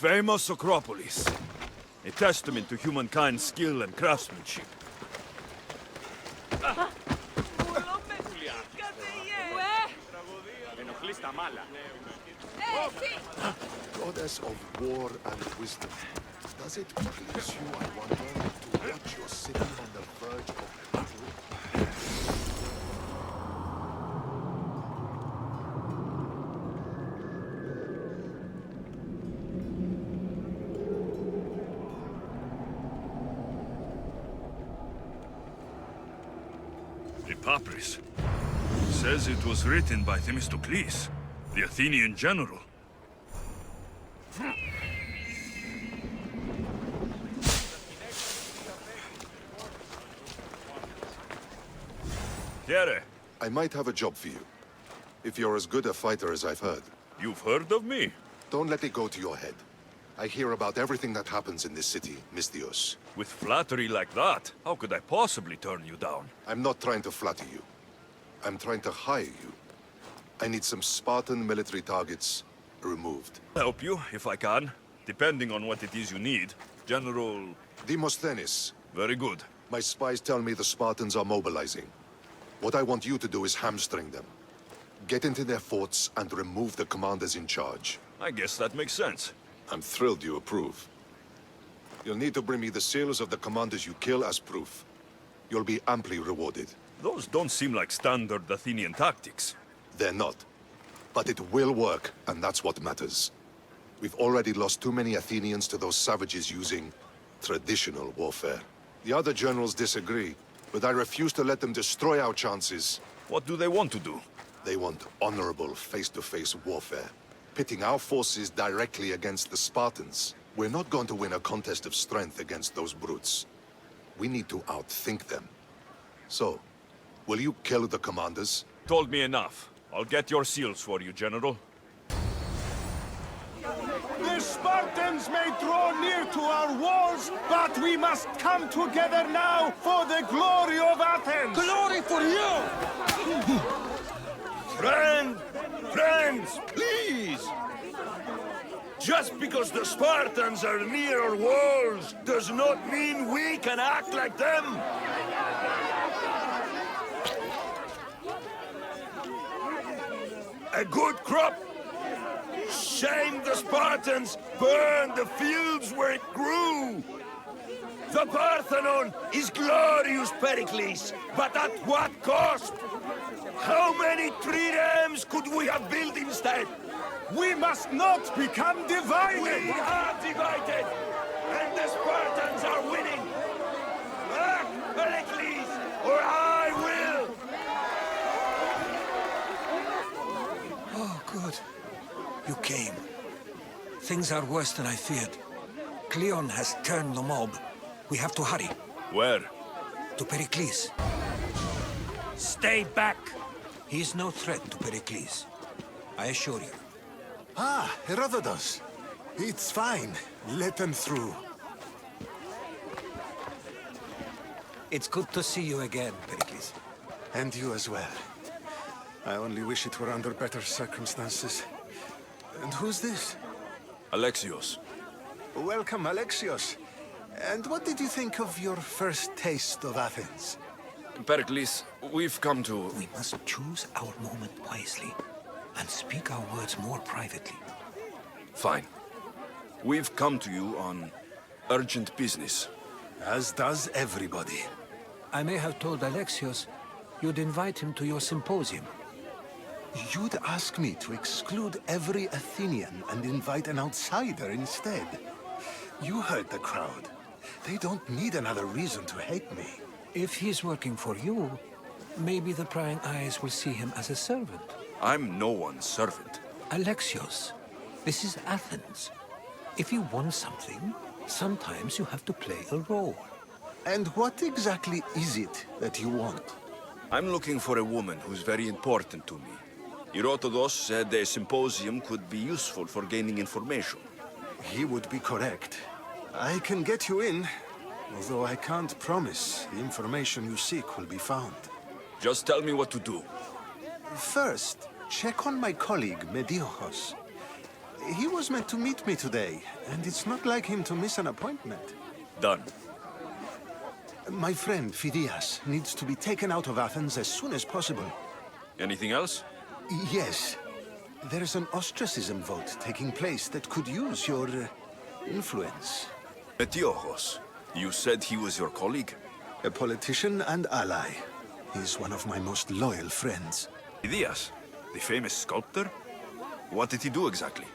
famous Acropolis. A testament to humankind's skill and craftsmanship. Goddess of war and wisdom. Does it please you, I wonder, to watch your city on the verge of battle? A papyrus. Says it was written by Themistocles, the Athenian general. Here. I might have a job for you. If you're as good a fighter as I've heard. You've heard of me? Don't let it go to your head. I hear about everything that happens in this city, Misthios. With flattery like that, how could I possibly turn you down? I'm not trying to flatter you. I'm trying to hire you. I need some Spartan military targets removed. Help you, if I can, depending on what it is you need. General... Demosthenes. Very good. My spies tell me the Spartans are mobilizing. What I want you to do is hamstring them. Get into their forts and remove the commanders in charge. I guess that makes sense. I'm thrilled you approve. You'll need to bring me the seals of the commanders you kill as proof. You'll be amply rewarded. Those don't seem like standard Athenian tactics. They're not. But it will work, and that's what matters. We've already lost too many Athenians to those savages using traditional warfare. The other generals disagree, but I refuse to let them destroy our chances. What do they want to do? They want honorable face-to-face warfare, pitting our forces directly against the Spartans. We're not going to win a contest of strength against those brutes. We need to outthink them. So, will you kill the commanders? Told me enough. I'll get your seals for you, General. The Spartans may draw near to our walls, but we must come together now for the glory of Athens! Glory for you! Friends, please! Just because the Spartans are near our walls does not mean we can act like them! A good crop! Shame the Spartans burned the fields where it grew! The Parthenon is glorious, Pericles, but at what cost? How many triremes could we have built instead? We must not become divided! We are divided, and the Spartans are winning! Act, Pericles, or I will! Oh, good. You came. Things are worse than I feared. Cleon has turned the mob. We have to hurry. Where? To Pericles. Stay back! He is no threat to Pericles. I assure you. Ah, Herodotus. It's fine. Let them through. It's good to see you again, Pericles. And you as well. I only wish it were under better circumstances. And who's this? Alexios. Welcome, Alexios. And what did you think of your first taste of Athens? Pericles, we've come to... We must choose our moment wisely and speak our words more privately. Fine. We've come to you on urgent business. As does everybody. I may have told Alexios you'd invite him to your symposium. You'd ask me to exclude every Athenian and invite an outsider instead. You heard the crowd. They don't need another reason to hate me. If he's working for you, maybe the prying eyes will see him as a servant. I'm no one's servant. Alexios, this is Athens. If you want something, sometimes you have to play a role. And what exactly is it that you want? I'm looking for a woman who's very important to me. Herodotus said a symposium could be useful for gaining information. He would be correct. I can get you in, although I can't promise the information you seek will be found. Just tell me what to do. First, check on my colleague, Mediochos. He was meant to meet me today, and it's not like him to miss an appointment. Done. My friend, Phidias, needs to be taken out of Athens as soon as possible. Anything else? Yes. There's an ostracism vote taking place that could use your influence. Metiochos. You said he was your colleague? A politician and ally. He's one of my most loyal friends. Phidias, the famous sculptor? What did he do exactly?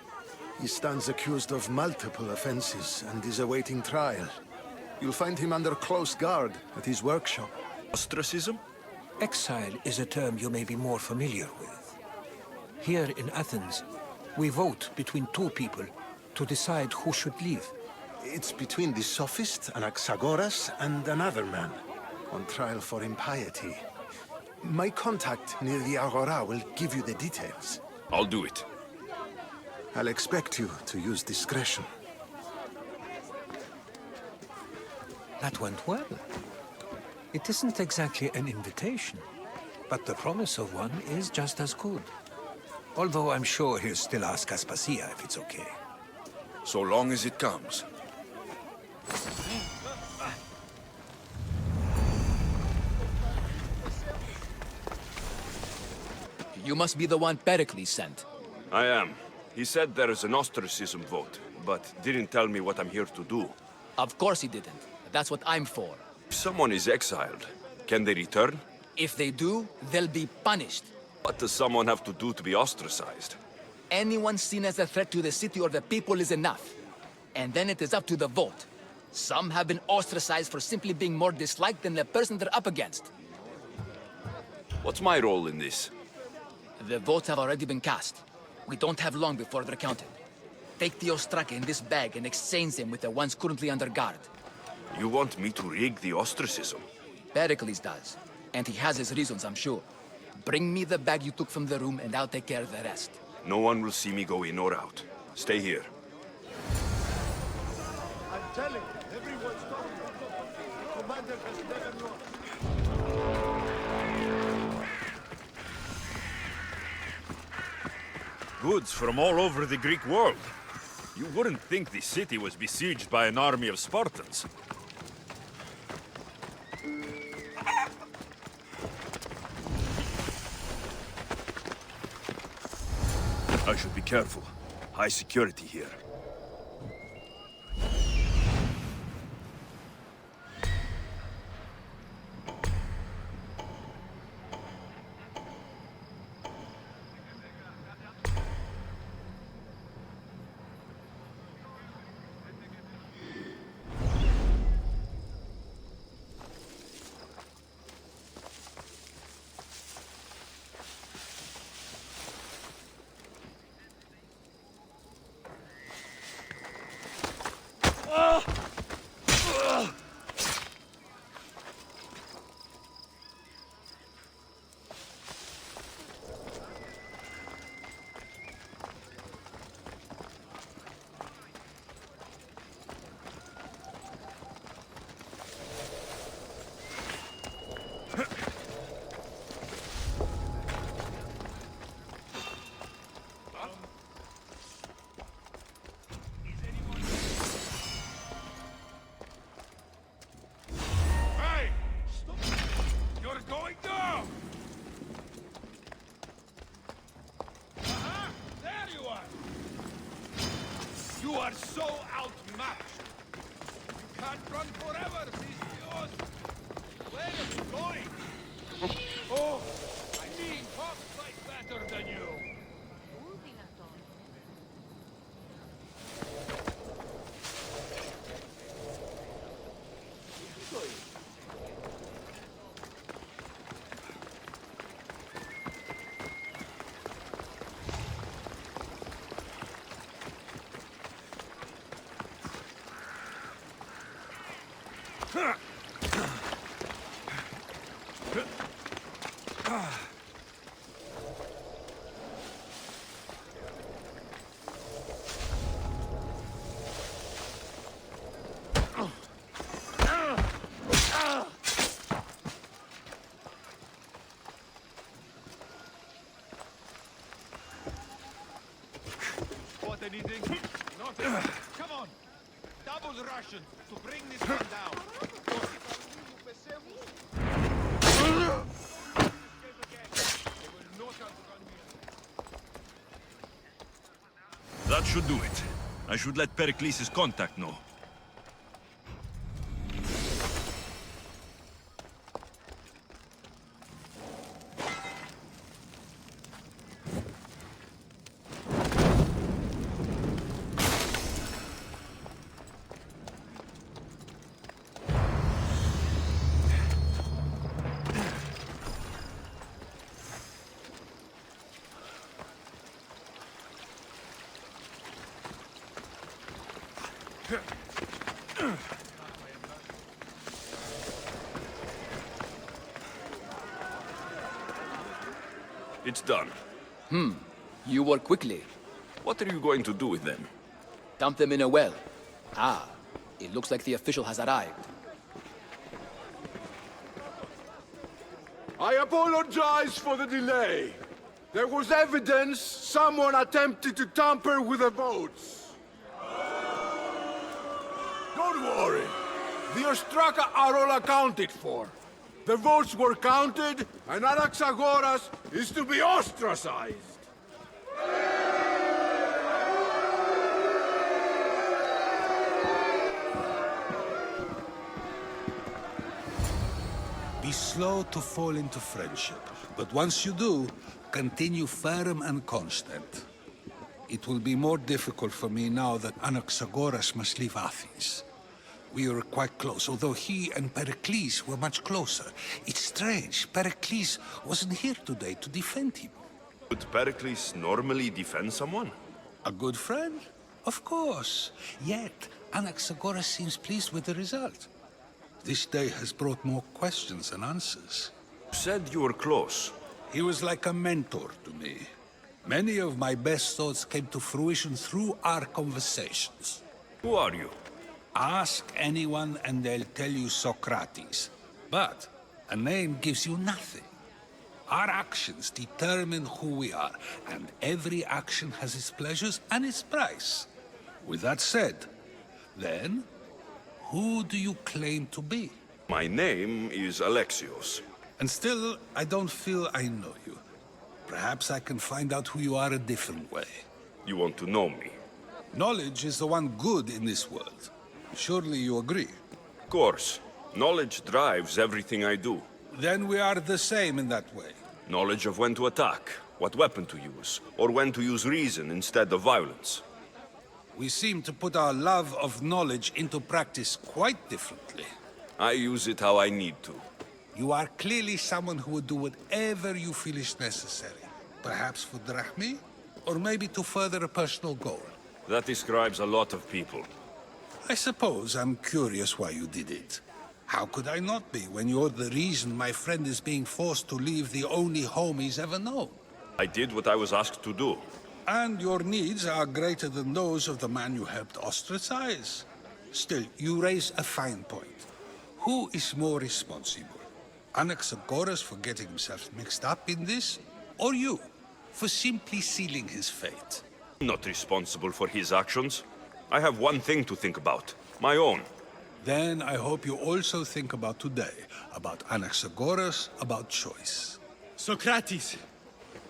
He stands accused of multiple offenses and is awaiting trial. You'll find him under close guard at his workshop. Ostracism? Exile is a term you may be more familiar with. Here in Athens, we vote between two people to decide who should leave. It's between the sophist, Anaxagoras, and another man, on trial for impiety. My contact near the Agora will give you the details. I'll do it. I'll expect you to use discretion. That went well. It isn't exactly an invitation, but the promise of one is just as good. Although I'm sure he'll still ask Aspasia if it's okay. So long as it comes. You must be the one Pericles sent. I am. He said there is an ostracism vote, but didn't tell me what I'm here to do. Of course he didn't. That's what I'm for. If someone is exiled, can they return? If they do, they'll be punished. What does someone have to do to be ostracized? Anyone seen as a threat to the city or the people is enough. And then it is up to the vote. Some have been ostracized for simply being more disliked than the person they're up against. What's my role in this? The votes have already been cast. We don't have long before they're counted. Take the ostraka in this bag and exchange them with the ones currently under guard. You want me to rig the ostracism? Pericles does. And he has his reasons, I'm sure. Bring me the bag you took from the room and I'll take care of the rest. No one will see me go in or out. Stay here. I'm telling you, everyone's talking. The commander has never known. Goods from all over the Greek world. You wouldn't think the city was besieged by an army of Spartans. I should be careful. High security here. Hey! Stop! You're going down! There you are! You are so outmatched! You can't run forever, Alexios! Where are you going? Oh! I mean, Hawks fight better than you! What anything? Nothing. Come on. Double the Russians to bring this one down. That should do it. I should let Pericles' contact know. It's done. You work quickly. What are you going to do with them? Dump them in a well. Ah, it looks like the official has arrived. I apologize for the delay. There was evidence someone attempted to tamper with the votes. Don't worry. The Ostraka are all accounted for. The votes were counted, and Anaxagoras is to be ostracized. Be slow to fall into friendship, but once you do, continue firm and constant. It will be more difficult for me now that Anaxagoras must leave Athens. We were quite close, although he and Pericles were much closer. It's strange, Pericles wasn't here today to defend him. Would Pericles normally defend someone? A good friend? Of course. Yet, Anaxagoras seems pleased with the result. This day has brought more questions than answers. You said you were close. He was like a mentor to me. Many of my best thoughts came to fruition through our conversations. Who are you? Ask anyone and they'll tell you Socrates. But a name gives you nothing. Our actions determine who we are, and every action has its pleasures and its price. With that said, then, who do you claim to be? My name is Alexios. And still, I don't feel I know you. Perhaps I can find out who you are a different way. You want to know me? Knowledge is the one good in this world. Surely you agree? Of course. Knowledge drives everything I do. Then we are the same in that way. Knowledge of when to attack, what weapon to use, or when to use reason instead of violence. We seem to put our love of knowledge into practice quite differently. I use it how I need to. You are clearly someone who would do whatever you feel is necessary. Perhaps for drachmi, or maybe to further a personal goal. That describes a lot of people. I suppose I'm curious why you did it. How could I not be when you're the reason my friend is being forced to leave the only home he's ever known? I did what I was asked to do. And your needs are greater than those of the man you helped ostracize. Still, you raise a fine point. Who is more responsible? Anaxagoras for getting himself mixed up in this? Or you, for simply sealing his fate? I'm not responsible for his actions. I have one thing to think about. My own. Then I hope you also think about today. About Anaxagoras, about choice. Socrates!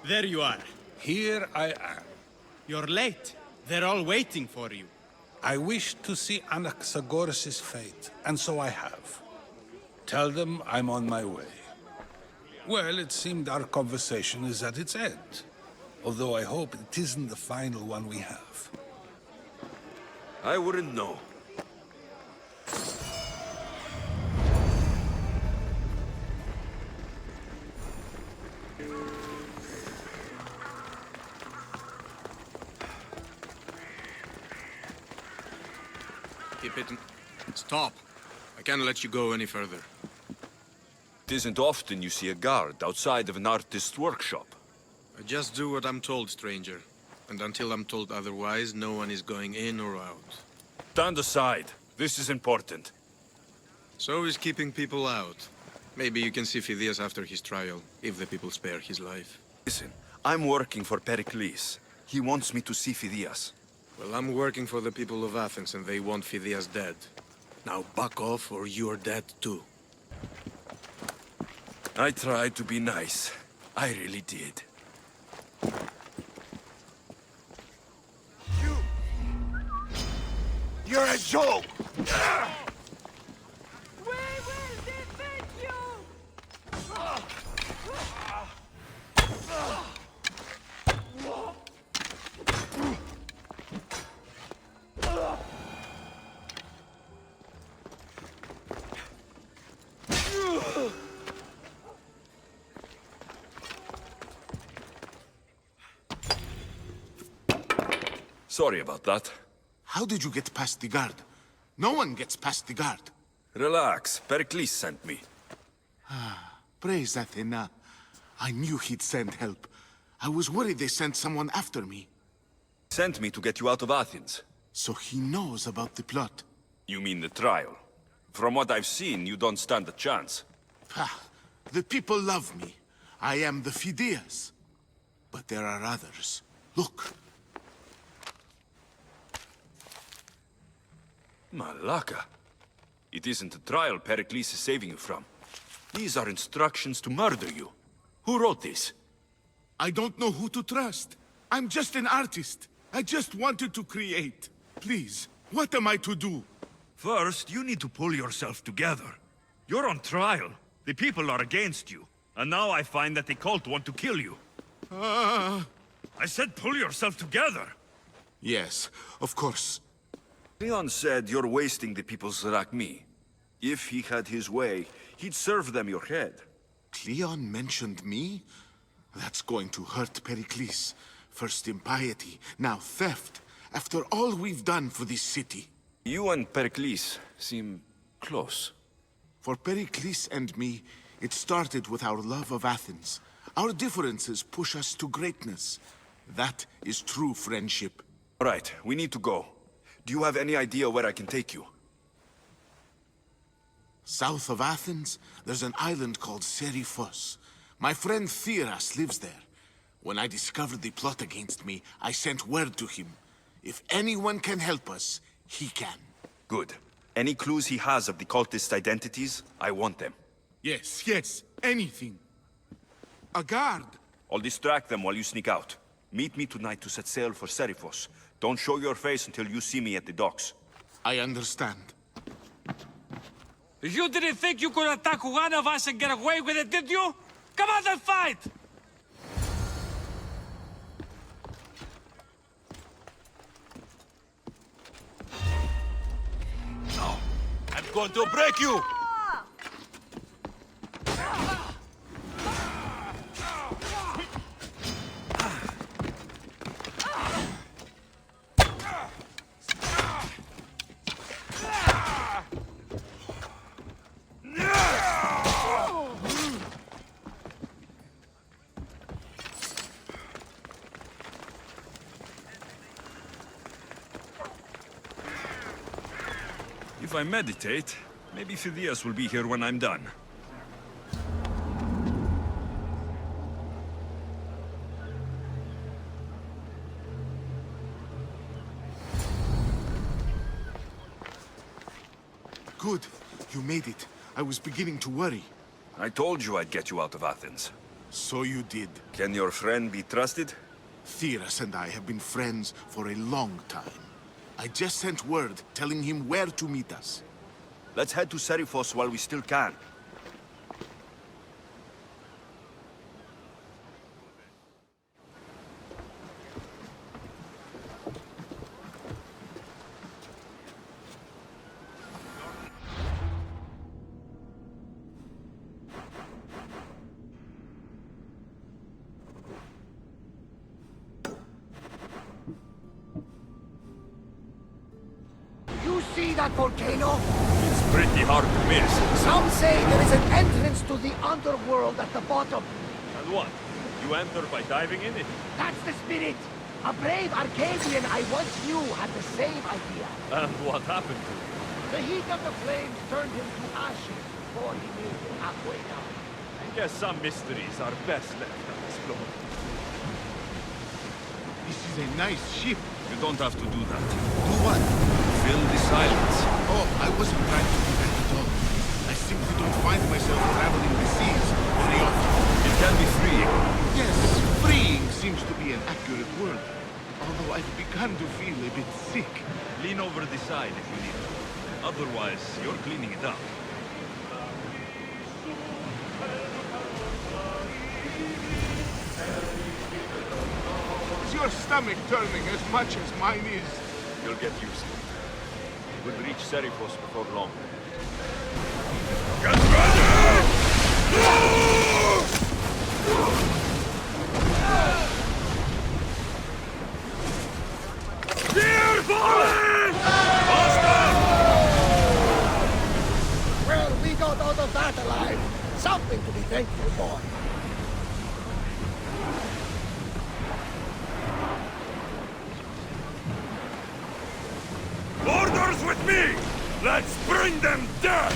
There you are. Here I am. You're late. They're all waiting for you. I wish to see Anaxagoras' fate, and so I have. Tell them I'm on my way. Well, it seemed our conversation is at its end. Although I hope it isn't the final one we have. I wouldn't know. Keep it. Stop. I can't let you go any further. It isn't often you see a guard outside of an artist's workshop. I just do what I'm told, stranger. And until I'm told otherwise, no one is going in or out. Stand aside. This is important. So is keeping people out. Maybe you can see Phidias after his trial, if the people spare his life. Listen, I'm working for Pericles. He wants me to see Phidias. Well, I'm working for the people of Athens, and they want Phidias dead. Now buck off, or you're dead too. I tried to be nice. I really did. You're a joke! We will defend you! Sorry about that. How did you get past the guard? No one gets past the guard. Relax. Pericles sent me. Praise Athena. I knew he'd send help. I was worried they sent someone after me. Sent me to get you out of Athens. So he knows about the plot. You mean the trial? From what I've seen, you don't stand a chance. Ha! The people love me. I am the Phidias. But there are others. Look. Malaka. It isn't a trial Pericles is saving you from. These are instructions to murder you. Who wrote this? I don't know who to trust. I'm just an artist. I just wanted to create. Please, what am I to do? First, you need to pull yourself together. You're on trial. The people are against you. And now I find that the cult want to kill you. I said pull yourself together. Yes, of course. Leon said you're wasting the people's Zrakmi. If he had his way, he'd serve them your head. Cleon mentioned me? That's going to hurt Pericles. First impiety, now theft. After all we've done for this city. You and Pericles seem close. For Pericles and me, it started with our love of Athens. Our differences push us to greatness. That is true friendship. All right, we need to go. Do you have any idea where I can take you? South of Athens, there's an island called Seriphos. My friend Theras lives there. When I discovered the plot against me, I sent word to him. If anyone can help us, he can. Good. Any clues he has of the cultists' identities, I want them. Yes, anything. A guard. I'll distract them while you sneak out. Meet me tonight to set sail for Seriphos. Don't show your face until you see me at the docks. I understand. You didn't think you could attack one of us and get away with it, did you? Come on and fight! No, I'm going to break you! If I meditate, maybe Phidias will be here when I'm done. Good. You made it. I was beginning to worry. I told you I'd get you out of Athens. So you did. Can your friend be trusted? Theras and I have been friends for a long time. I just sent word telling him where to meet us. Let's head to Seriphos while we still can. You see that volcano? It's pretty hard to miss. Some say there is an entrance to the underworld at the bottom. And what? You enter by diving in it? That's the spirit. A brave Arcadian I once knew had the same idea. And what happened to it? The heat of the flames turned him to ashes before he made it halfway down. I guess some mysteries are best left unexplored. This is a nice ship. You don't have to do that. Do what? Fill the silence. Oh, I wasn't trying to do that at all. I simply don't find myself traveling the seas very often. It can be freeing. Yes, freeing seems to be an accurate word. Although I've begun to feel a bit sick. Lean over the side if you need to. Otherwise, you're cleaning it up. Is your stomach turning as much as mine is? You'll get used to it. We'll reach Serifos before long. Get ready! Dear falling! Faster! Well, we got out of that alive. Something to be thankful for. Orders with me! Let's bring them down!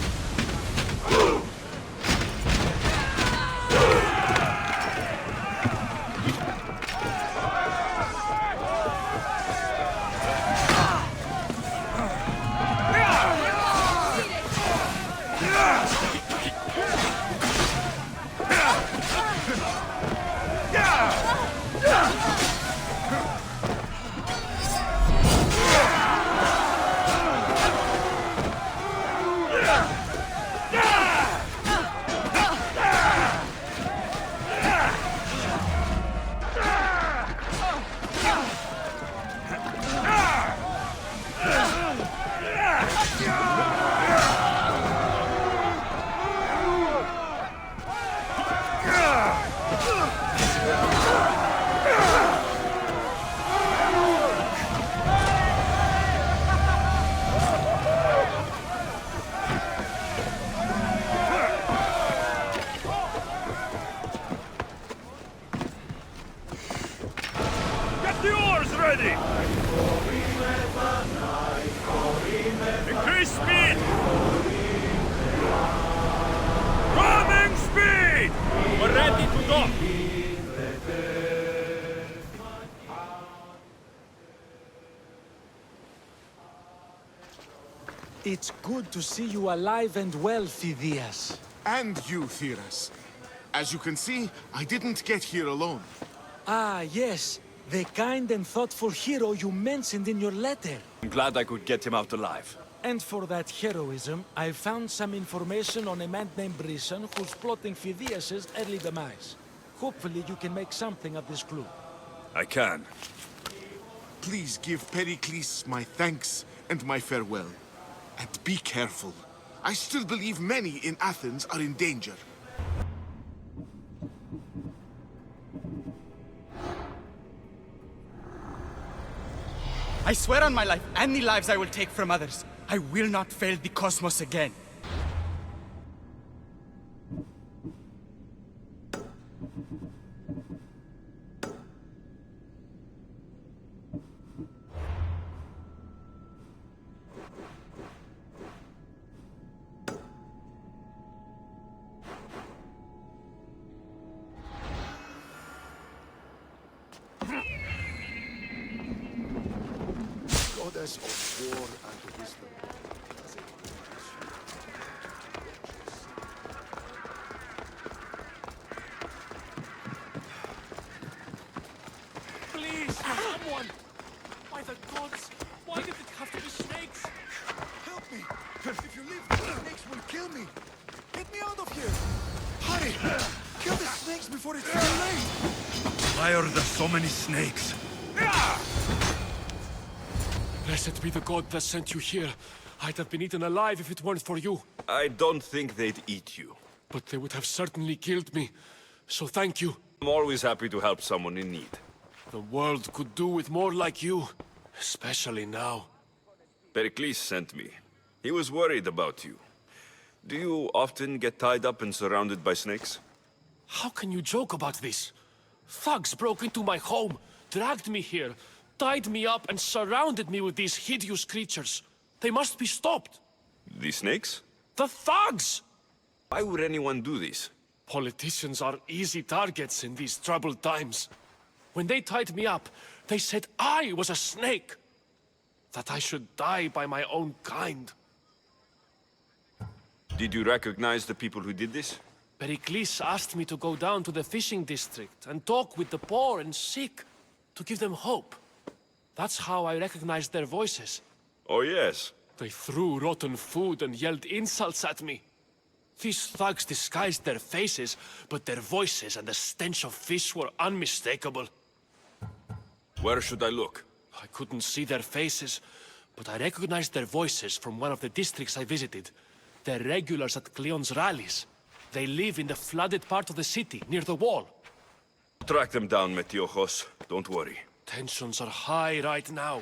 Increase speed! Ramming speed! We're ready to go! It's good to see you alive and well, Phidias. And you, Theras. As you can see, I didn't get here alone. Ah, yes. The kind and thoughtful hero you mentioned in your letter. I'm glad I could get him out alive. And for that heroism, I found some information on a man named Brisson who's plotting Phidias' early demise. Hopefully you can make something of this clue. I can. Please give Pericles my thanks and my farewell. And be careful. I still believe many in Athens are in danger. I swear on my life, and the lives I will take from others, I will not fail the cosmos again. Goddess of war and wisdom. Please, someone! By the gods, why did it have to be snakes? Help me! If you leave, the snakes will kill me! Get me out of here! Hurry! Kill the snakes before it's too late! Why are there so many snakes? Blessed be the god that sent you here. I'd have been eaten alive if it weren't for you. I don't think they'd eat you. But they would have certainly killed me. So thank you. I'm always happy to help someone in need. The world could do with more like you. Especially now. Pericles sent me. He was worried about you. Do you often get tied up and surrounded by snakes? How can you joke about this? Thugs broke into my home, dragged me here, tied me up and surrounded me with these hideous creatures. They must be stopped. The snakes? The thugs! Why would anyone do this? Politicians are easy targets in these troubled times. When they tied me up, They said I was a snake. That I should die by my own kind. Did you recognize the people who did this? Pericles asked me to go down to the fishing district and talk with the poor and sick, to give them hope. That's how I recognized their voices. Oh, yes. They threw rotten food and yelled insults at me. These thugs disguised their faces, but their voices and the stench of fish were unmistakable. Where should I look? I couldn't see their faces, but I recognized their voices from one of the districts I visited. They're regulars at Cleon's rallies. They live in the flooded part of the city, near the wall. Track them down, Metiojos. Don't worry. Tensions are high right now.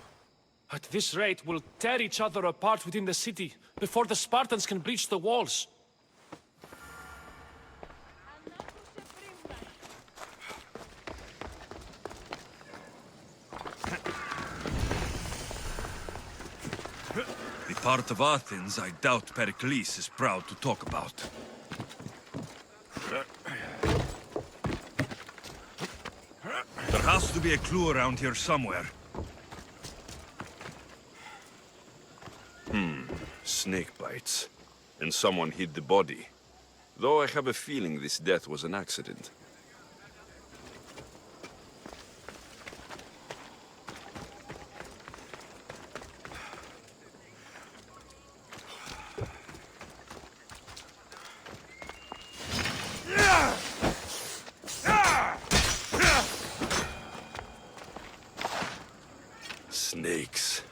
At this rate, we'll tear each other apart within the city, before the Spartans can breach the walls. The part of Athens I doubt Pericles is proud to talk about. There has to be a clue around here somewhere. Snake bites. And someone hid the body. Though I have a feeling this death was an accident. Snakes.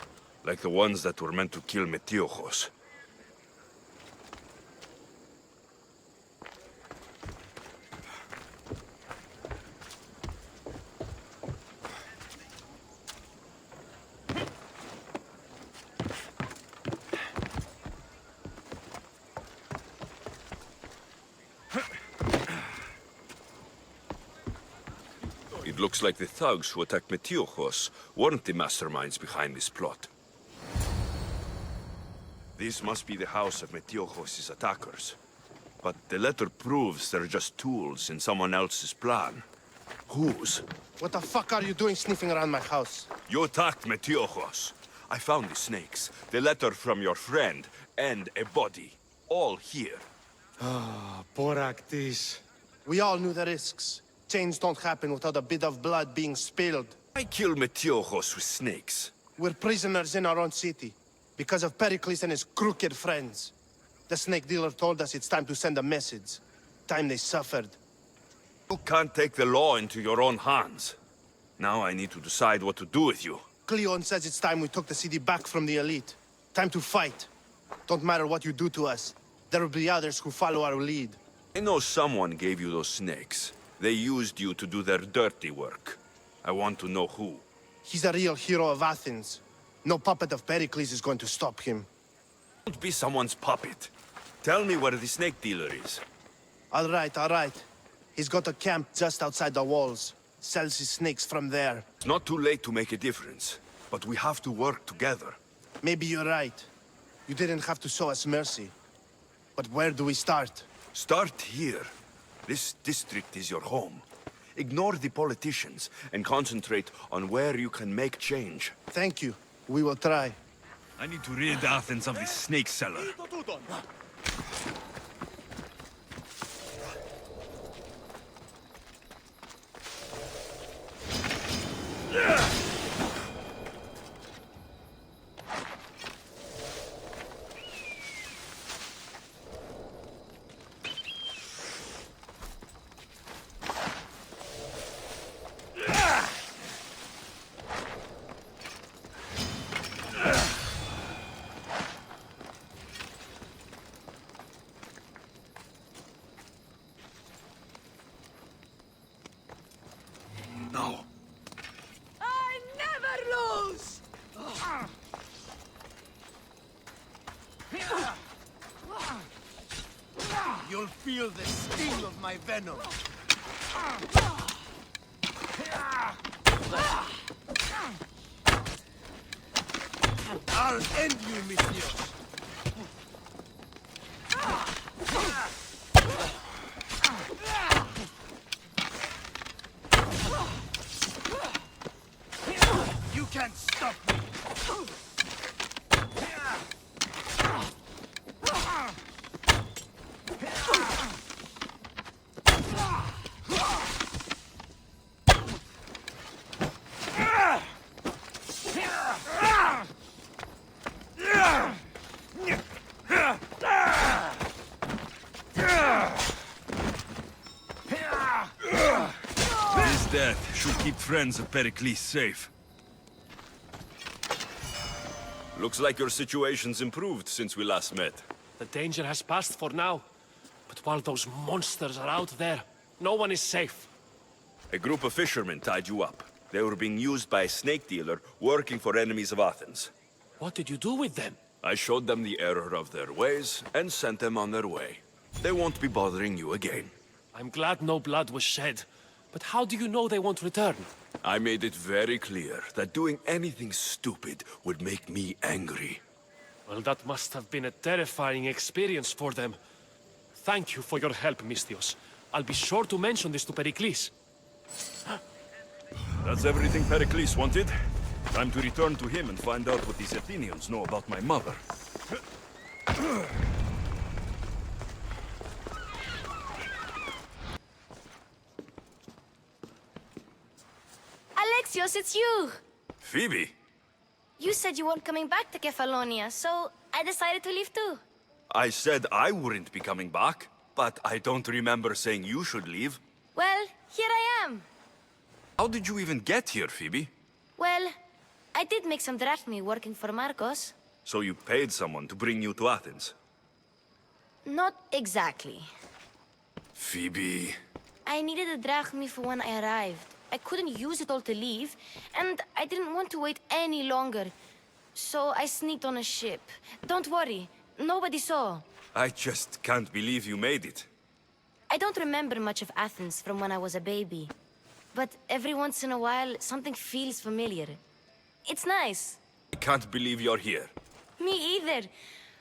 Like the ones that were meant to kill Metiojos. It looks like the thugs who attacked Metiojos weren't the masterminds behind this plot. This must be the house of Metiojos' attackers. But the letter proves they're just tools in someone else's plan. Whose? What the fuck are you doing sniffing around my house? You attacked Metiojos. I found the snakes, the letter from your friend, and a body. All here. Boraktis. We all knew the risks. Change don't happen without a bit of blood being spilled. I killed Metiojos with snakes. We're prisoners in our own city, because of Pericles and his crooked friends. The snake dealer told us it's time to send a message. Time they suffered. You can't take the law into your own hands. Now I need to decide what to do with you. Cleon says it's time we took the city back from the elite. Time to fight. Don't matter what you do to us. There will be others who follow our lead. I know someone gave you those snakes. They used you to do their dirty work. I want to know who. He's a real hero of Athens. No puppet of Pericles is going to stop him. Don't be someone's puppet. Tell me where the snake dealer is. All right, all right. He's got a camp just outside the walls. Sells his snakes from there. It's not too late to make a difference, but we have to work together. Maybe you're right. You didn't have to show us mercy. But where do we start? Start here. This district is your home. Ignore the politicians and concentrate on where you can make change. Thank you. We will try. I need to rid Athens of this snake seller. No. I never lose! You'll feel the sting of my venom. I'll end you, Metiojos. can't stop me! His death should keep friends of Pericles safe. Looks like your situation's improved since we last met. The danger has passed for now. But while those monsters are out there, no one is safe. A group of fishermen tied you up. They were being used by a snake dealer working for enemies of Athens. What did you do with them? I showed them the error of their ways and sent them on their way. They won't be bothering you again. I'm glad no blood was shed. But how do you know they won't return? I made it very clear that doing anything stupid would make me angry. Well, that must have been a terrifying experience for them. Thank you for your help, Misthios. I'll be sure to mention this to Pericles. That's everything Pericles wanted. Time to return to him and find out what these Athenians know about my mother. Alexios, it's you! Phoebe? You said you weren't coming back to Kefalonia, so I decided to leave too. I said I wouldn't be coming back, but I don't remember saying you should leave. Well, here I am. How did you even get here, Phoebe? Well, I did make some drachmi working for Marcos. So you paid someone to bring you to Athens? Not exactly. Phoebe... I needed a drachmi for when I arrived. I couldn't use it all to leave, and I didn't want to wait any longer. So I sneaked on a ship. Don't worry, nobody saw. I just can't believe you made it. I don't remember much of Athens from when I was a baby. But every once in a while, something feels familiar. It's nice. I can't believe you're here. Me either.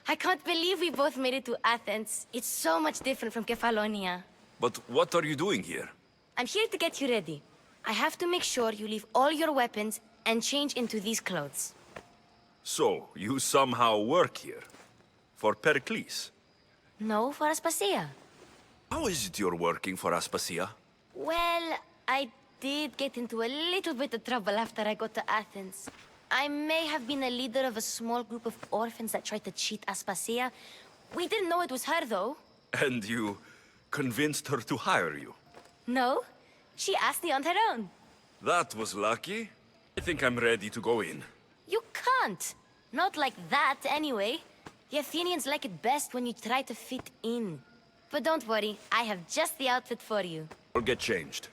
I can't believe we both made it to Athens. It's so much different from Kefalonia. But what are you doing here? I'm here to get you ready. I have to make sure you leave all your weapons and change into these clothes. So, you somehow work here? For Pericles? No, for Aspasia. How is it you're working for Aspasia? Well, I did get into a little bit of trouble after I got to Athens. I may have been a leader of a small group of orphans that tried to cheat Aspasia. We didn't know it was her, though. And you convinced her to hire you? No, she asked me on her own. That was lucky. I think I'm ready to go in. You can't. Not like that, anyway. The Athenians like it best when you try to fit in. But don't worry, I have just the outfit for you. I'll get changed.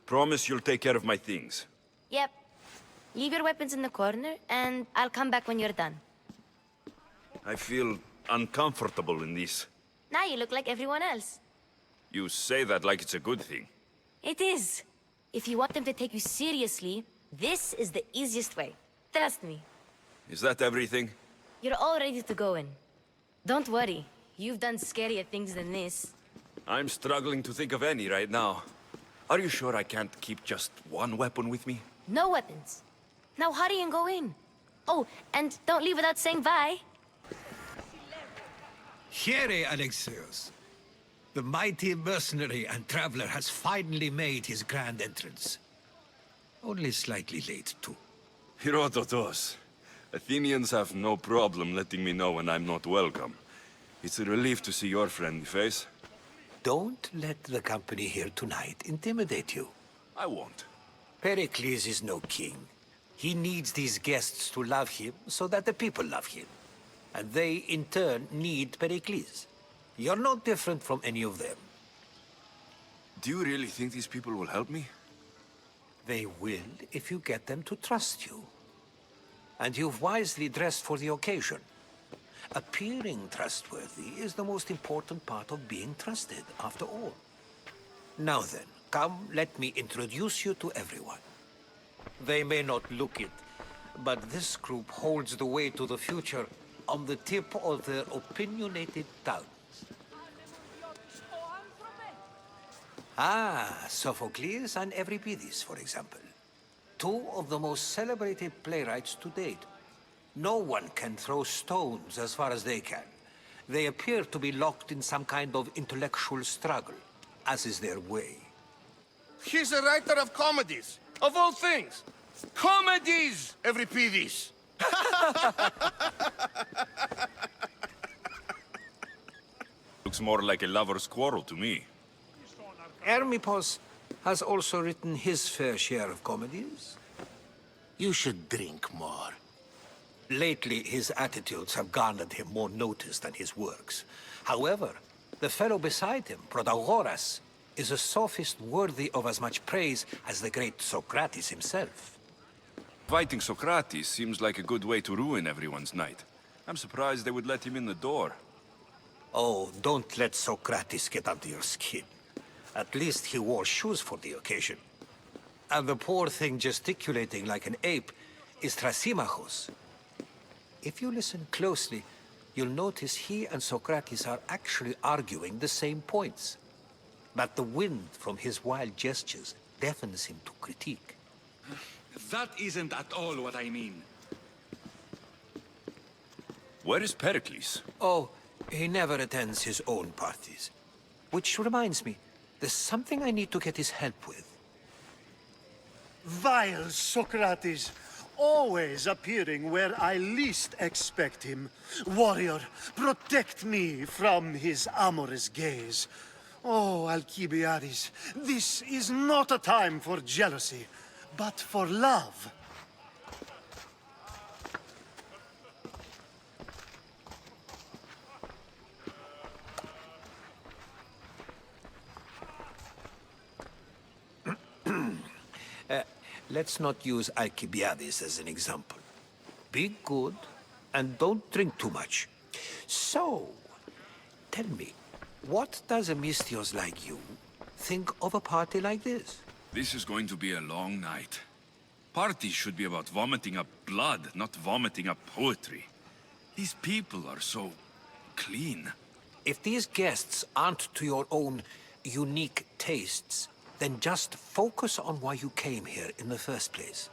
Promise you'll take care of my things. Yep. Leave your weapons in the corner, and I'll come back when you're done. I feel uncomfortable in this. Now you look like everyone else. You say that like it's a good thing. It is. If you want them to take you seriously, this is the easiest way. Trust me. Is that everything? You're all ready to go in. Don't worry. You've done scarier things than this. I'm struggling to think of any right now. Are you sure I can't keep just one weapon with me? No weapons. Now hurry and go in. Oh, and don't leave without saying bye. Here, Alexios. The mighty mercenary and traveler has finally made his grand entrance. Only slightly late, too. Herodotos. Athenians have no problem letting me know when I'm not welcome. It's a relief to see your friendly face. Don't let the company here tonight intimidate you. I won't. Pericles is no king. He needs these guests to love him so that the people love him. And they, in turn, need Pericles. You're no different from any of them. Do you really think these people will help me? They will if you get them to trust you. And you've wisely dressed for the occasion. Appearing trustworthy is the most important part of being trusted, after all. Now then, come, let me introduce you to everyone. They may not look it, but this group holds the way to the future on the tip of their opinionated tongues. Ah, Sophocles and Euripides, for example. two of the most celebrated playwrights to date. No one can throw stones as far as they can. They appear to be locked in some kind of intellectual struggle, as is their way. He's a writer of comedies, of all things. Comedies, Euripides. Looks more like a lover's quarrel to me. Hermippos has also written his fair share of comedies. You should drink more. Lately, his attitudes have garnered him more notice than his works. However, the fellow beside him, Protagoras, is a sophist worthy of as much praise as the great Socrates himself. Fighting Socrates seems like a good way to ruin everyone's night. I'm surprised they would let him in the door. Oh, don't let Socrates get under your skin. At least he wore shoes for the occasion. And the poor thing gesticulating like an ape is Thrasymachos. If you listen closely, you'll notice he and Socrates are actually arguing the same points. But the wind from his wild gestures deafens him to critique. That isn't at all what I mean. Where is Pericles? Oh, he never attends his own parties. Which reminds me, there's something I need to get his help with. Vile Socrates, always appearing where I least expect him. Warrior, protect me from his amorous gaze. Oh, Alcibiades, this is not a time for jealousy, but for love. Let's not use Alcibiades as an example. Be good, and don't drink too much. So, tell me, what does a Mystios like you think of a party like this? This is going to be a long night. Parties should be about vomiting up blood, not vomiting up poetry. These people are so clean. If these guests aren't to your own unique tastes, then just focus on why you came here in the first place.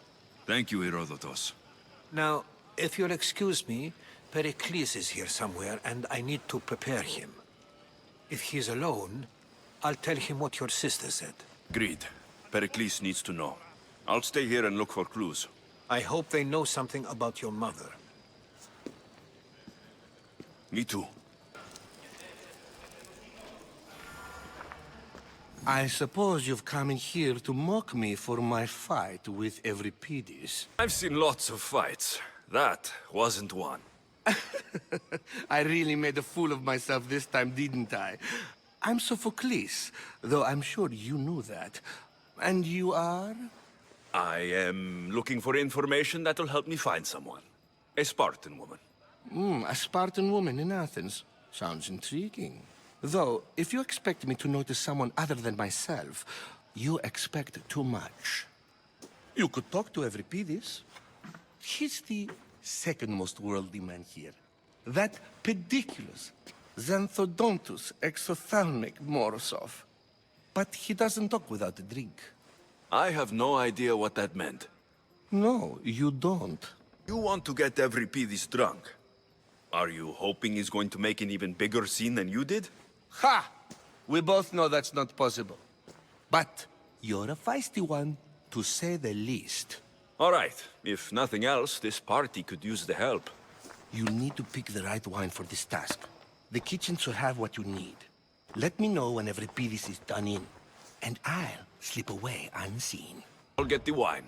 Thank you, Herodotus. Now, if you'll excuse me, Pericles is here somewhere, and I need to prepare him. If he's alone, I'll tell him what your sister said. Agreed. Pericles needs to know. I'll stay here and look for clues. I hope they know something about your mother. Me too. I suppose you've come in here to mock me for my fight with Euripides. I've seen lots of fights. That wasn't one. I really made a fool of myself this time, didn't I? I'm Sophocles, though I'm sure you knew that. And you are? I am looking for information that'll help me find someone. A Spartan woman. A Spartan woman in Athens. Sounds intriguing. Though, if you expect me to notice someone other than myself, you expect too much. You could talk to Euripides. He's the second most worldly man here. That pediculous, xanthodontus exophthalmic Morosov. But he doesn't talk without a drink. I have no idea what that meant. No, you don't. You want to get Euripides drunk. Are you hoping he's going to make an even bigger scene than you did? Ha! We both know that's not possible. But you're a feisty one, to say the least. All right. If nothing else, this party could use the help. You need to pick the right wine for this task. The kitchen should have what you need. Let me know when Euripides is done in, and I'll slip away unseen. I'll get the wine.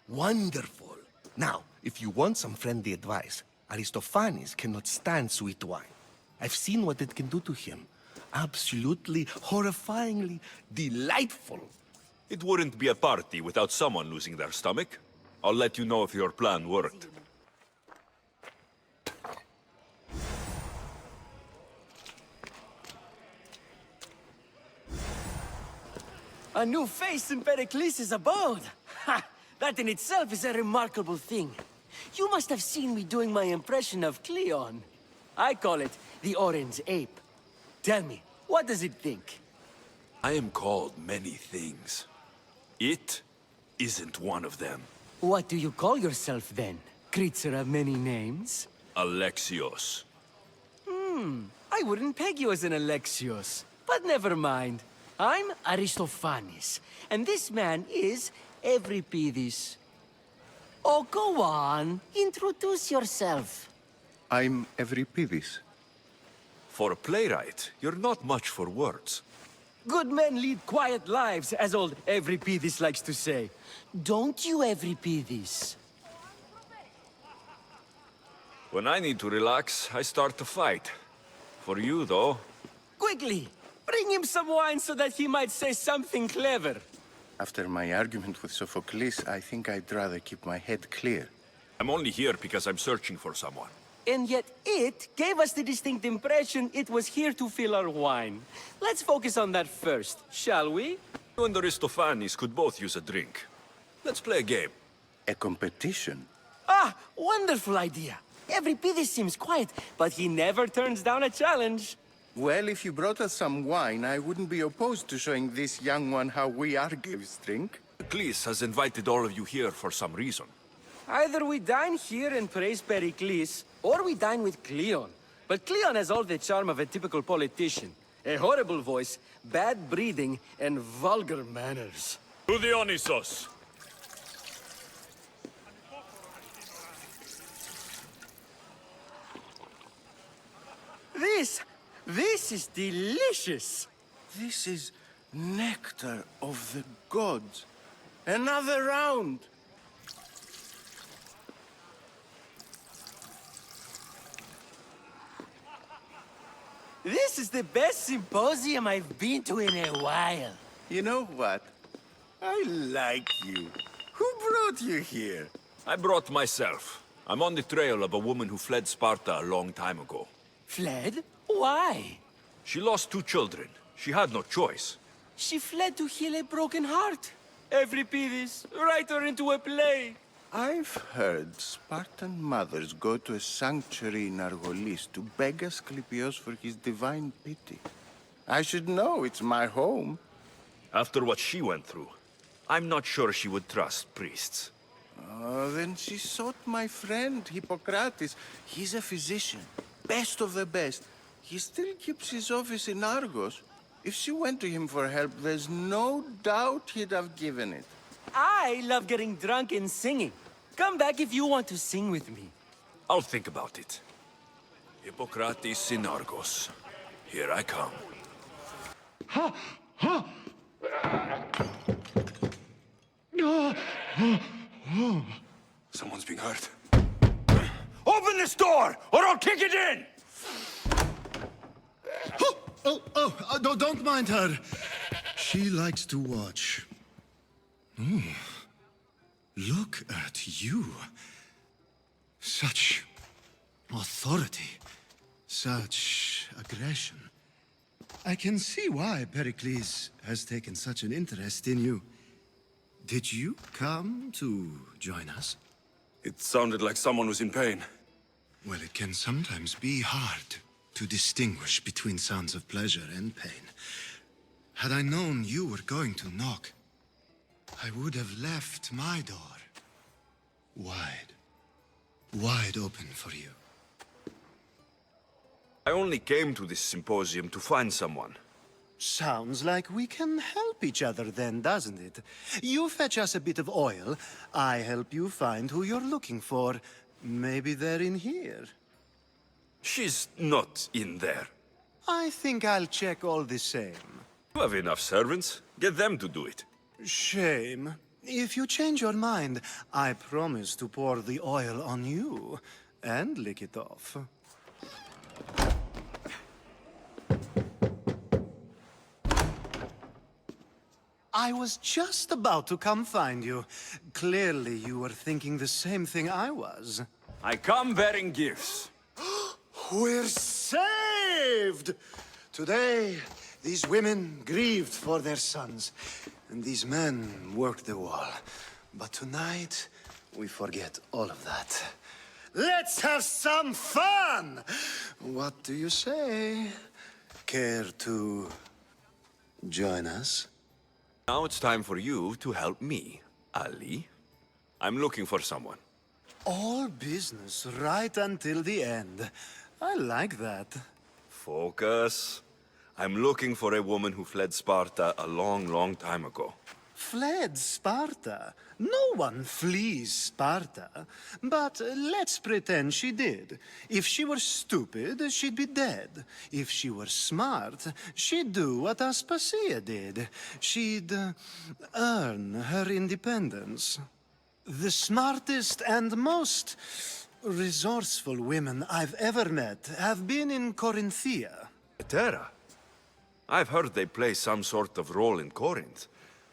Wonderful. Now, if you want some friendly advice, Aristophanes cannot stand sweet wine. I've seen what it can do to him. Absolutely, horrifyingly delightful. It wouldn't be a party without someone losing their stomach. I'll let you know if your plan worked. A new face in Pericles' abode! Ha! That in itself is a remarkable thing. You must have seen me doing my impression of Cleon. I call it the Orange Ape. Tell me, what does it think? I am called many things. It isn't one of them. What do you call yourself, then? Creature of many names? Alexios. I wouldn't peg you as an Alexios. But never mind. I'm Aristophanes, and this man is Evripidis. Oh, go on. Introduce yourself. I'm Evripidis. For a playwright, you're not much for words. Good men lead quiet lives, as old Evripidis likes to say. Don't you, Evripidis? When I need to relax, I start to fight. For you, though... Quickly! Bring him some wine so that he might say something clever. After my argument with Sophocles, I think I'd rather keep my head clear. I'm only here because I'm searching for someone. And yet it gave us the distinct impression it was here to fill our wine. Let's focus on that first, shall we? You and Aristophanes could both use a drink. Let's play a game. A competition? Ah, wonderful idea. Evripidis seems quiet, but he never turns down a challenge. Well, if you brought us some wine, I wouldn't be opposed to showing this young one how we Argives drink. Pericles has invited all of you here for some reason. Either we dine here and praise Pericles, or we dine with Cleon. But Cleon has all the charm of a typical politician. A horrible voice, bad breeding, and vulgar manners. To Dionysos! This is delicious! This is nectar of the gods. Another round! This is the best symposium I've been to in a while. You know what? I like you. Who brought you here? I brought myself. I'm on the trail of a woman who fled Sparta a long time ago. Fled? Why? She lost 2 children. She had no choice. She fled to heal a broken heart. Evripidis, write her into a play. I've heard Spartan mothers go to a sanctuary in Argolis to beg Asclepios for his divine pity. I should know, it's my home. After what she went through, I'm not sure she would trust priests. Oh, then she sought my friend, Hippocrates. He's a physician, best of the best. He still keeps his office in Argos. If she went to him for help, there's no doubt he'd have given it. I love getting drunk and singing. Come back if you want to sing with me. I'll think about it. Hippocrates in Argos. Here I come. Ha! Ha! Someone's being hurt. Open this door, or I'll kick it in! No, don't mind her. She likes to watch. Oh, look at you. Such authority. Such aggression. I can see why Pericles has taken such an interest in you. Did you come to join us? It sounded like someone was in pain. Well, it can sometimes be hard to distinguish between sounds of pleasure and pain. Had I known you were going to knock, I would have left my door wide open for you. I only came to this symposium to find someone. Sounds like we can help each other then, doesn't it? You fetch us a bit of oil, I help you find who you're looking for. Maybe they're in here. She's not in there. I think I'll check all the same. You have enough servants. Get them to do it. Shame. If you change your mind, I promise to pour the oil on you and lick it off. I was just about to come find you. Clearly, you were thinking the same thing I was. I come bearing gifts. We're saved! Today, these women grieved for their sons, and these men worked the wall. But tonight, we forget all of that. Let's have some fun! What do you say? Care to join us? Now it's time for you to help me, Ali. I'm looking for someone. All business right until the end. I like that. Focus. I'm looking for a woman who fled Sparta a long, long time ago. Fled Sparta? No one flees Sparta. But let's pretend she did. If she were stupid, she'd be dead. If she were smart, she'd do what Aspasia did. She'd earn her independence. The smartest and most resourceful women I've ever met have been in Corinthia. Terra? I've heard they play some sort of role in Corinth,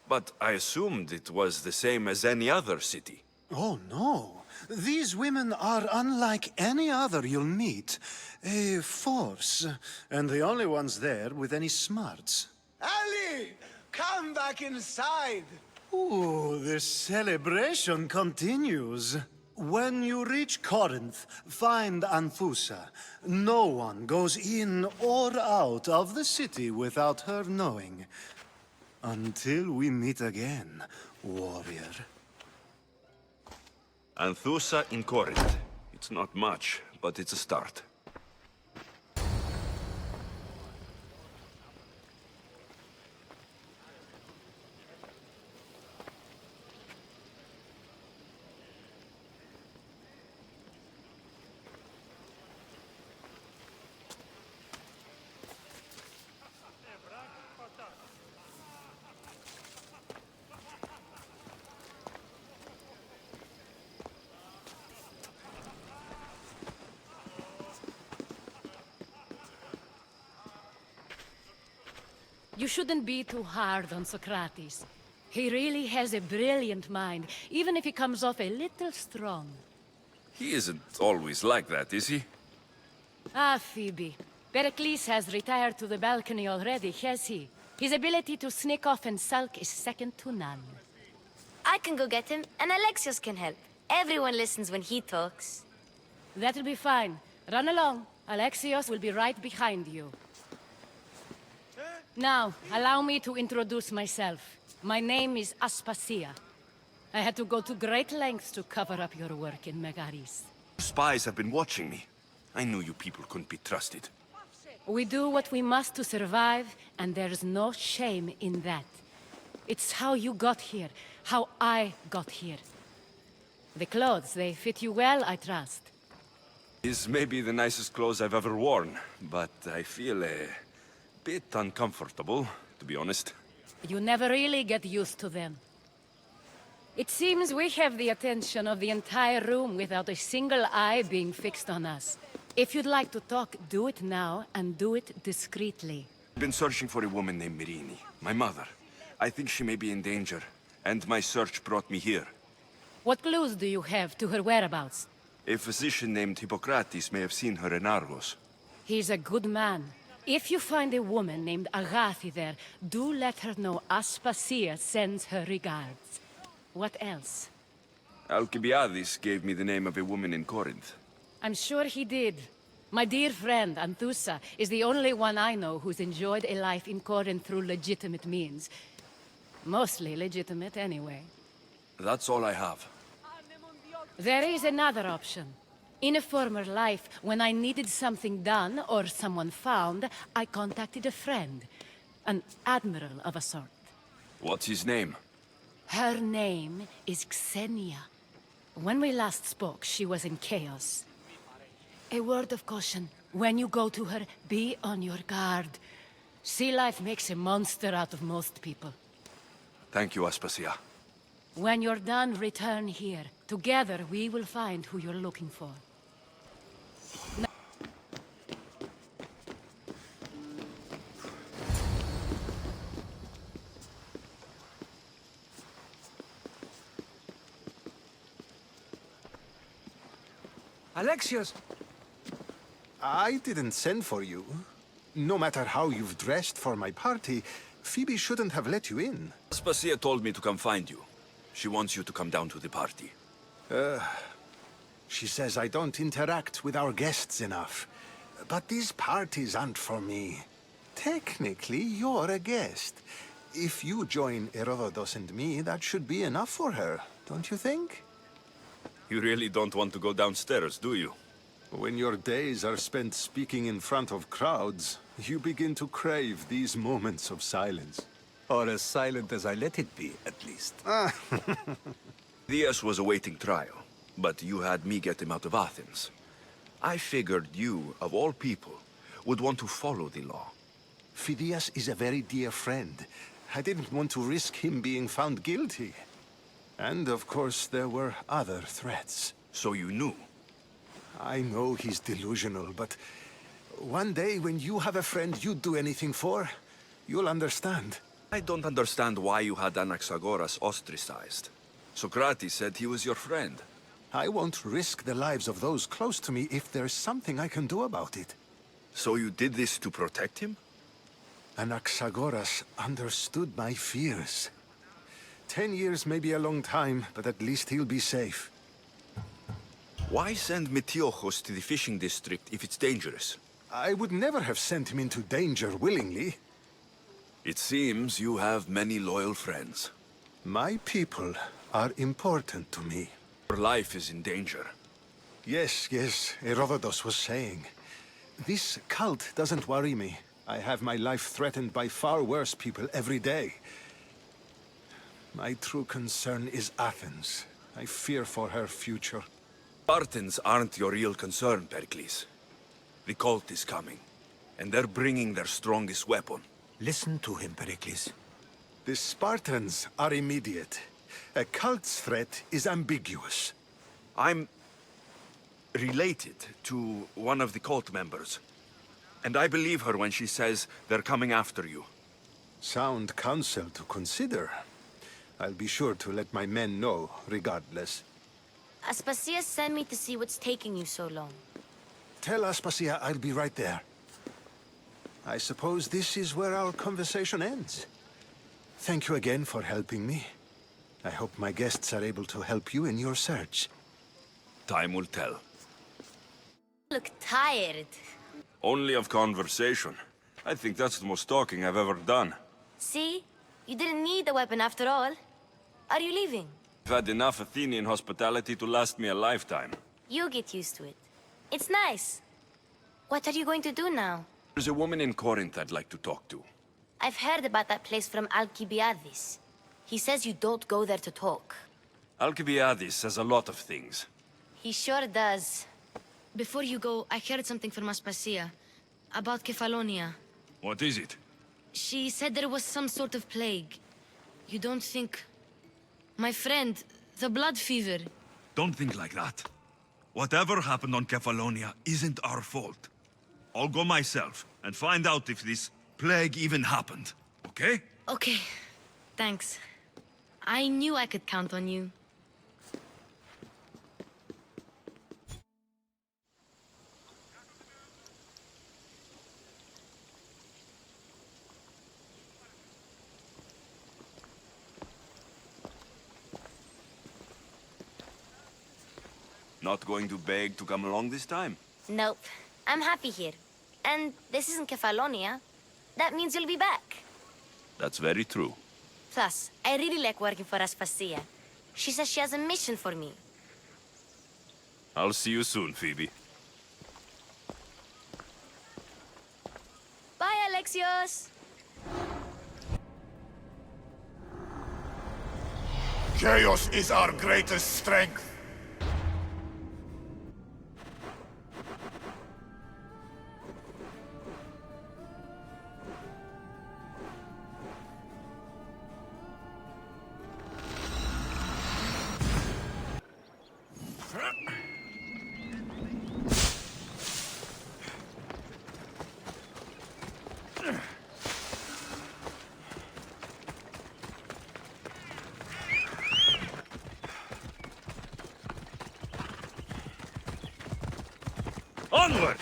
but I assumed it was the same as any other city. Oh, no. These women are unlike any other you'll meet. A force, and the only ones there with any smarts. Ali! Come back inside! Ooh, the celebration continues. When you reach Corinth, find Anthusa. No one goes in or out of the city without her knowing. Until we meet again, warrior. Anthusa in Corinth. It's not much, but it's a start. You shouldn't be too hard on Socrates. He really has a brilliant mind, even if he comes off a little strong. He isn't always like that, is he? Ah, Phoebe. Pericles has retired to the balcony already, has he? His ability to sneak off and sulk is second to none. I can go get him, and Alexios can help. Everyone listens when he talks. That'll be fine. Run along. Alexios will be right behind you. Now, allow me to introduce myself. My name is Aspasia. I had to go to great lengths to cover up your work in Megaris. Spies have been watching me. I knew you people couldn't be trusted. We do what we must to survive, and there's no shame in that. It's how you got here, how I got here. The clothes, they fit you well, I trust. These may be the nicest clothes I've ever worn, but I feel a bit uncomfortable, to be honest. You never really get used to them. It seems we have the attention of the entire room without a single eye being fixed on us. If you'd like to talk, do it now, and do it discreetly. I've been searching for a woman named Myrine, my mother. I think she may be in danger, and my search brought me here. What clues do you have to her whereabouts? A physician named Hippocrates may have seen her in Argos. He's a good man. If you find a woman named Agathi there, do let her know Aspasia sends her regards. What else? Alcibiades gave me the name of a woman in Corinth. I'm sure he did. My dear friend, Anthusa, is the only one I know who's enjoyed a life in Corinth through legitimate means. Mostly legitimate, anyway. That's all I have. There is another option. In a former life, when I needed something done or someone found, I contacted a friend. An admiral of a sort. What's his name? Her name is Xenia. When we last spoke, she was in chaos. A word of caution. When you go to her, be on your guard. Sea life makes a monster out of most people. Thank you, Aspasia. When you're done, return here. Together, we will find who you're looking for. Alexios! I didn't send for you. No matter how you've dressed for my party, Phoebe shouldn't have let you in. Aspasia told me to come find you. She wants you to come down to the party. She says I don't interact with our guests enough. But these parties aren't for me. Technically, you're a guest. If you join Herodotus and me, that should be enough for her, don't you think? You really don't want to go downstairs, do you? When your days are spent speaking in front of crowds, you begin to crave these moments of silence. Or as silent as I let it be, at least. Diaz was awaiting trial, but you had me get him out of Athens. I figured you, of all people, would want to follow the law. Phidias is a very dear friend. I didn't want to risk him being found guilty. And of course, there were other threats. So you knew? I know he's delusional, but one day when you have a friend you'd do anything for, you'll understand. I don't understand why you had Anaxagoras ostracized. Socrates said he was your friend. I won't risk the lives of those close to me if there's something I can do about it. So you did this to protect him? Anaxagoras understood my fears. 10 years may be a long time, but at least he'll be safe. Why send Metiochos to the fishing district if it's dangerous? I would never have sent him into danger willingly. It seems you have many loyal friends. My people are important to me. Your life is in danger. Yes, Herodotus was saying. This cult doesn't worry me. I have my life threatened by far worse people every day. My true concern is Athens. I fear for her future. Spartans aren't your real concern, Pericles. The cult is coming, and they're bringing their strongest weapon. Listen to him, Pericles. The Spartans are immediate. A cult's threat is ambiguous. I'm related to one of the cult members, and I believe her when she says they're coming after you. Sound counsel to consider. I'll be sure to let my men know, regardless. Aspasia sent me to see what's taking you so long. Tell Aspasia I'll be right there. I suppose this is where our conversation ends. Thank you again for helping me. I hope my guests are able to help you in your search. Time will tell. Look tired. Only of conversation. I think that's the most talking I've ever done. See? You didn't need the weapon after all. Are you leaving? I've had enough Athenian hospitality to last me a lifetime. You get used to it. It's nice. What are you going to do now? There's a woman in Corinth I'd like to talk to. I've heard about that place from Alcibiades. He says you don't go there to talk. Alcibiades says a lot of things. He sure does. Before you go, I heard something from Aspasia. About Kefalonia. What is it? She said there was some sort of plague. You don't think... My friend, the blood fever. Don't think like that. Whatever happened on Kefalonia isn't our fault. I'll go myself and find out if this plague even happened, okay? Okay. Thanks. I knew I could count on you. Not going to beg to come along this time? Nope. I'm happy here. And this isn't Kefalonia. That means you'll be back. That's very true. Plus, I really like working for Aspasia. She says she has a mission for me. I'll see you soon, Phoebe. Bye, Alexios! Chaos is our greatest strength. Onward!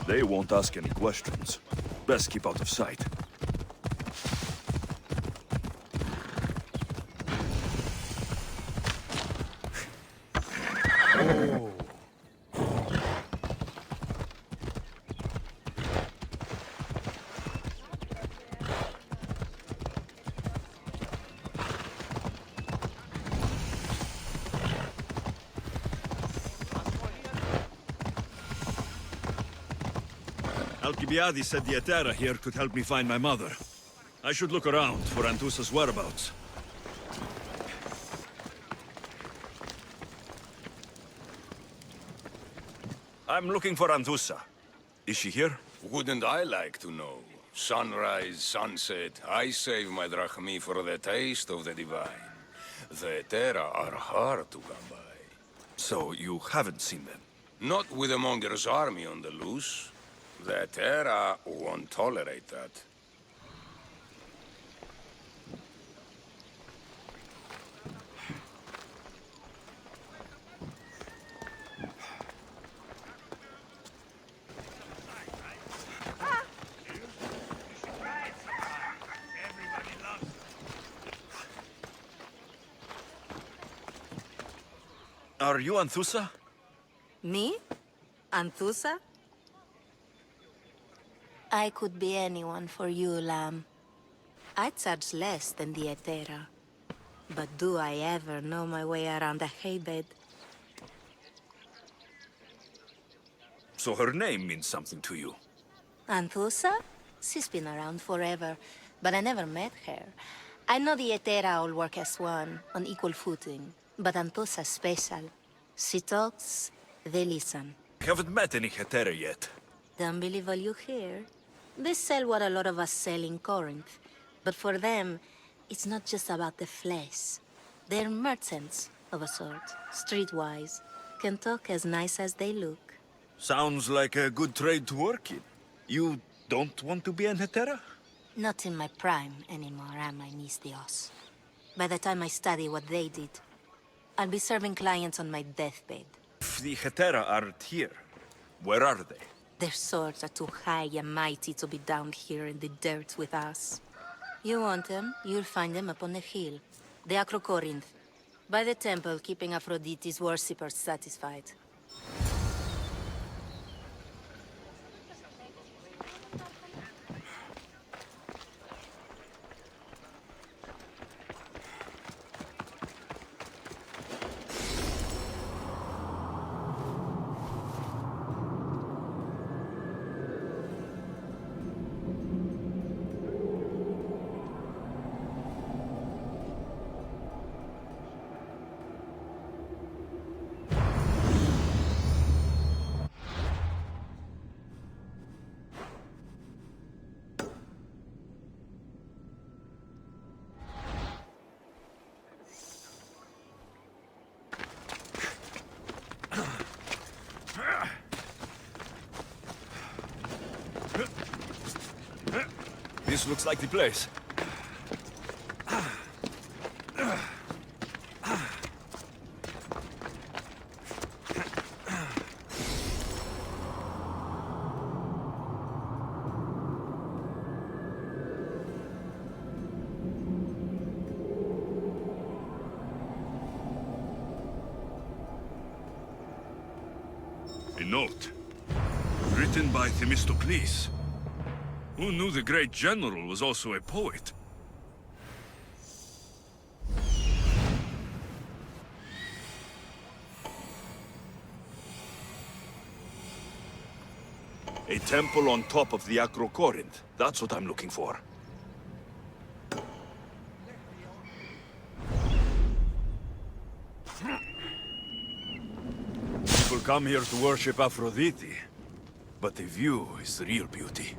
They won't ask any questions. Best keep out of sight. Alcibiades said the Etera here could help me find my mother. I should look around for Anthusa's whereabouts. I'm looking for Anthusa. Is she here? Wouldn't I like to know? Sunrise, sunset, I save my drachmi for the taste of the divine. The Etera are hard to come by. So you haven't seen them? Not with a monger's army on the loose. The Etera won't tolerate that. Are you Anthusa? Me? Anthusa? I could be anyone for you, Lamb. I charge less than the Etera. But do I ever know my way around a haybed? So her name means something to you? Anthusa? She's been around forever, but I never met her. I know the Etera all work as one, on equal footing. But Anthusa's special. She talks, they listen. Haven't met any Hetera yet. Don't believe all you hear. They sell what a lot of us sell in Corinth. But for them, it's not just about the flesh. They're merchants, of a sort, streetwise. Can talk as nice as they look. Sounds like a good trade to work in. You don't want to be an Hetera? Not in my prime anymore, am I, Misthios? By the time I study what they did, I'll be serving clients on my deathbed. If the Hetera aren't here, where are they? Their swords are too high and mighty to be down here in the dirt with us. You want them, you'll find them up on the hill. The Acrocorinth. By the temple, keeping Aphrodite's worshippers satisfied. This looks like the place. A note. Written by Themistocles. Who knew the great general was also a poet? A temple on top of the Acrocorinth. That's what I'm looking for. People come here to worship Aphrodite, but the view is the real beauty.